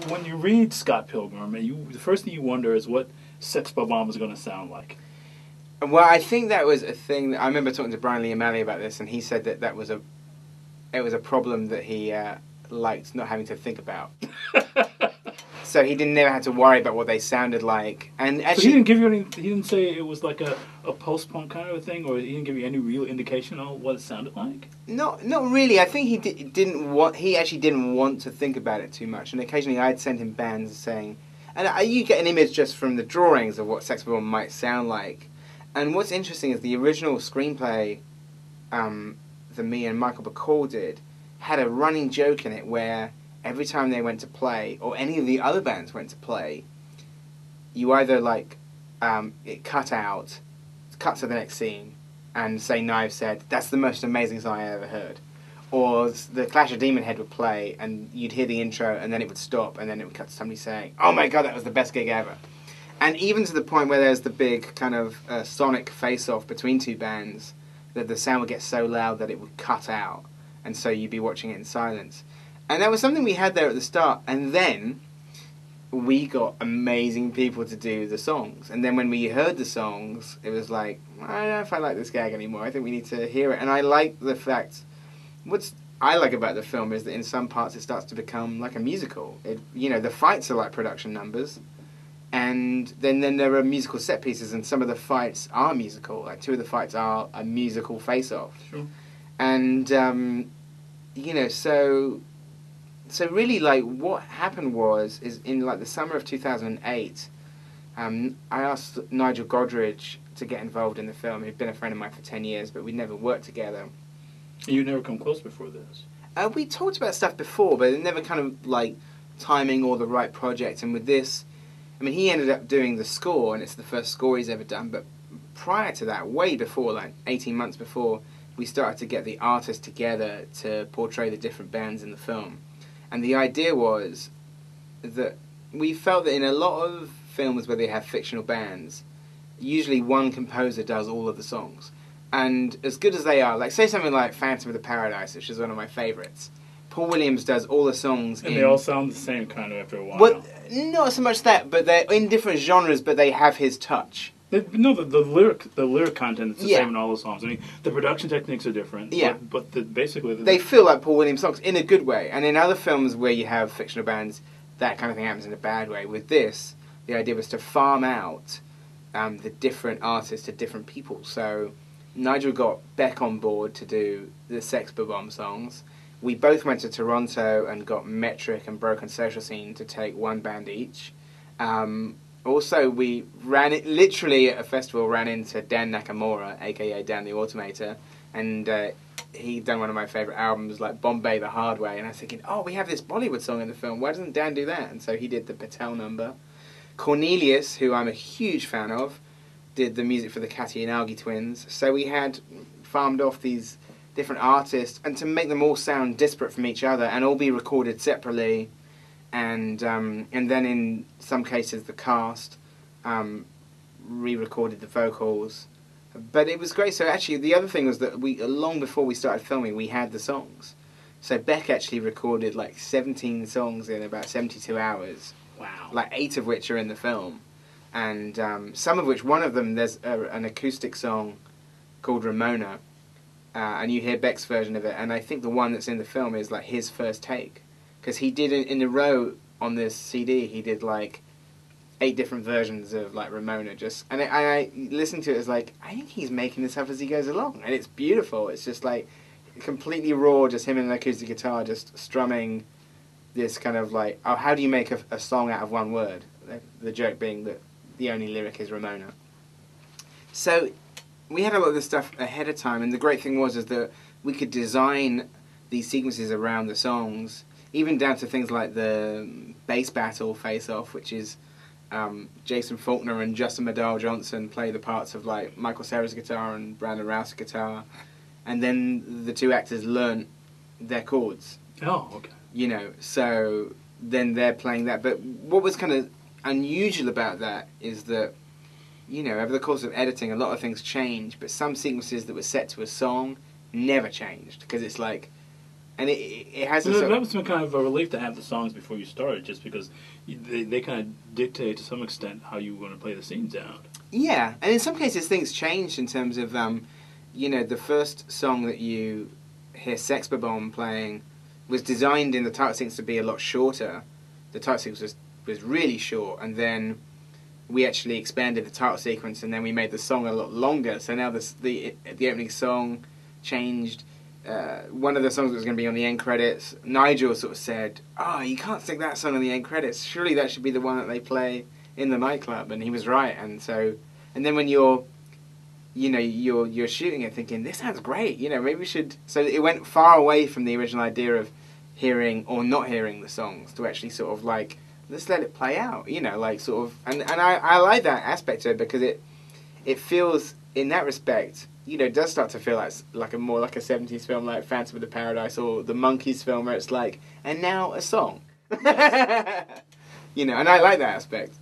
when you read Scott Pilgrim, the first thing you wonder is what Sex Bomb is going to sound like. Well, I think that was a thing. I remember talking to Bryan O'Malley about this, and he said that was a problem that he liked not having to think about. So he never had to worry about what they sounded like. And actually, so he didn't give you any. He didn't say it was like a post-punk kind of a thing, or he didn't give you any real indication on what it sounded like. Not really. I think he didn't want. He actually didn't want to think about it too much. And occasionally, I'd send him bands saying, and you get an image just from the drawings of what Sex Bomb might sound like. And what's interesting is the original screenplay that me and Michael Bacall did had a running joke in it where every time they went to play, or any of the other bands went to play, you either it cut to the next scene, and say Knives said, "That's the most amazing song I ever heard," or the Clash of Demon Head would play, and you'd hear the intro, and then it would stop, and then it would cut to somebody saying, "Oh my god, that was the best gig ever." And even to the point where there's the big kind of sonic face-off between two bands, that the sound would get so loud that it would cut out, and so you'd be watching it in silence. And that was something we had there at the start, and then we got amazing people to do the songs. And then when we heard the songs, it was like, I don't know if I like this gag anymore. I think we need to hear it. And I like the fact, what I like about the film is that in some parts it starts to become like a musical. The fights are like production numbers, and then there are musical set pieces, and some of the fights are musical. Like 2 of the fights are a musical face-off. Sure. And, So really, what happened is in the summer of 2008, I asked Nigel Godrich to get involved in the film. He'd been a friend of mine for 10 years, but we'd never worked together. You never come close before this? We talked about stuff before, but it never kind of timing or the right project. And with this, he ended up doing the score, and it's the first score he's ever done. But prior to that, way before, 18 months before, we started to get the artists together to portray the different bands in the film. And the idea was that we felt that in a lot of films where they have fictional bands, usually one composer does all of the songs. And as good as they are, say something like Phantom of the Paradise, which is one of my favourites, Paul Williams does all the songs and they all sound the same kind of after a while. Well, not so much that, but they're in different genres, but they have his touch. The lyric content is the same in all the songs. The production techniques are different. Yeah. But basically... They feel like Paul Williams songs in a good way. And in other films where you have fictional bands, that kind of thing happens in a bad way. With this, the idea was to farm out the different artists to different people. So Nigel got Beck on board to do the Sex Bomb songs. We both went to Toronto and got Metric and Broken Social Scene to take one band each. Also, we literally at a festival ran into Dan Nakamura, aka Dan the Automator, and he'd done one of my favourite albums, like Bombay the Hard Way, and I was thinking, oh, we have this Bollywood song in the film, why doesn't Dan do that? And so he did the Patel number. Cornelius, who I'm a huge fan of, did the music for the Katty and Algie twins. So we had farmed off these different artists, and to make them all sound disparate from each other and all be recorded separately. And then in some cases the cast re-recorded the vocals, but it was great. So actually the other thing was that long before we started filming, we had the songs. So Beck actually recorded 17 songs in about 72 hours. Wow. 8 of which are in the film, and some of which, one of them, there's an acoustic song called Ramona, and you hear Beck's version of it, and I think the one that's in the film is his first take. Because he did in a row on this CD, he did 8 different versions of Ramona. And I listened to it as I think he's making this up as he goes along, and it's beautiful. It's just completely raw, just him and an acoustic guitar just strumming this kind of oh, how do you make a song out of one word? The joke being that the only lyric is Ramona. So we had a lot of this stuff ahead of time, and the great thing was that we could design these sequences around the songs, even down to things like the bass battle face-off, which is Jason Faulkner and Justin Medall Johnson play the parts of Michael Cera's guitar and Brandon Rouse's guitar, and then the 2 actors learn their chords. Oh, okay. So then they're playing that. But what was kind of unusual about that is that, over the course of editing, a lot of things change, but some sequences that were set to a song never changed, because it's And it has So a sort that was kind of a relief to have the songs before you started, just because they kind of dictate to some extent how you want to play the scenes out. Yeah, and in some cases things changed in terms of, the first song that you hear Sex Bomb playing was designed in the title sequence to be a lot shorter. The title sequence was really short, and then we actually expanded the title sequence, and then we made the song a lot longer. So now the opening song changed. One of the songs that was going to be on the end credits, Nigel sort of said, "Oh, you can't stick that song on the end credits. Surely that should be the one that they play in the nightclub." And he was right. And then when you're shooting it, thinking this sounds great. Maybe we should. So it went far away from the original idea of hearing or not hearing the songs to actually sort of like, let's let it play out. Like sort of. And I like that aspect of it because it feels in that respect. It does start to feel like a 70s film, like Phantom of the Paradise or the Monkees film, where it's like, and now a song. And I like that aspect.